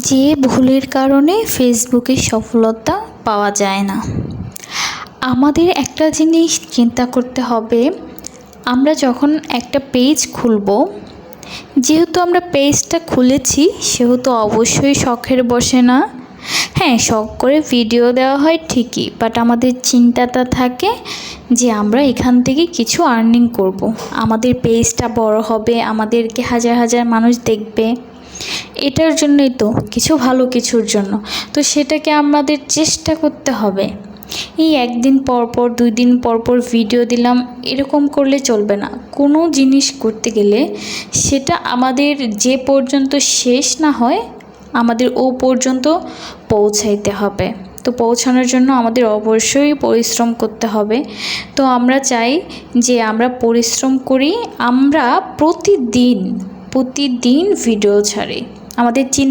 যে ভুলের কারণে ফেসবুকে সফলতা পাওয়া যায় না। আমাদের একটা জিনিস চিন্তা করতে হবে, আমরা যখন একটা পেজ খুলব, যেহেতু আমরা পেজটা খুলেছি সেহেতু অবশ্যই শখের বশে না। হ্যাঁ, শখ করে ভিডিও দেওয়া হয় ঠিকই, বাট আমাদের চিন্তাটা থাকে যে আমরা এখান থেকে কিছু আর্নিং করব, আমাদের পেজটা বড় হবে, আমাদেরকে হাজার হাজার মানুষ দেখবে, এটার জন্যই তো, কিছু ভালো কিছুর জন্য। তো সেটাকে আমাদের চেষ্টা করতে হবে। এই একদিন পর পর 2 দিন পর পর ভিডিও দিলাম এরকম করলে চলবে না। কোনো জিনিস করতে গেলে সেটা আমাদের যে পর্যন্ত শেষ না হয় আমাদের ও পর্যন্ত পৌঁছাইতে হবে। তো পৌঁছানোর জন্য আমাদের অবশ্যই পরিশ্রম করতে হবে। তো আমরা চাই যে আমরা পরিশ্রম করি, আমরা প্রতিদিন ভিডিও ছাড়ি। আমাদের